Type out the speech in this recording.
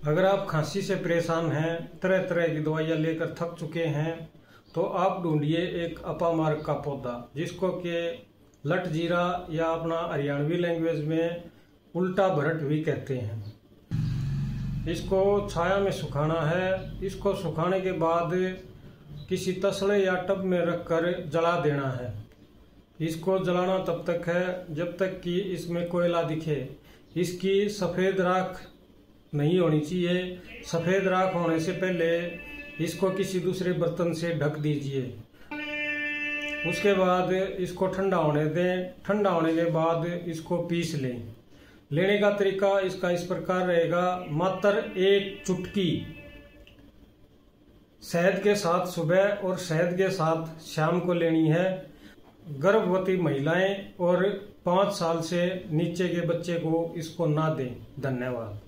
अगर आप खांसी से परेशान हैं, तरह तरह की दवाइयाँ लेकर थक चुके हैं, तो आप ढूंढिए एक अपामार्ग का पौधा, जिसको कि लट जीरा या अपना हरियाणवी लैंग्वेज में उल्टा भरट भी कहते हैं। इसको छाया में सुखाना है। इसको सुखाने के बाद किसी तसले या टब में रखकर जला देना है। इसको जलाना तब तक है जब तक कि इसमें कोयला दिखे। इसकी सफ़ेद राख नहीं होनी चाहिए। सफ़ेद राख होने से पहले इसको किसी दूसरे बर्तन से ढक दीजिए। उसके बाद इसको ठंडा होने दें। ठंडा होने के बाद इसको पीस लें। लेने का तरीका इसका इस प्रकार रहेगा। मात्र 1 चुटकी शहद के साथ सुबह और शहद के साथ शाम को लेनी है। गर्भवती महिलाएं और 5 साल से नीचे के बच्चे को इसको ना दें। धन्यवाद।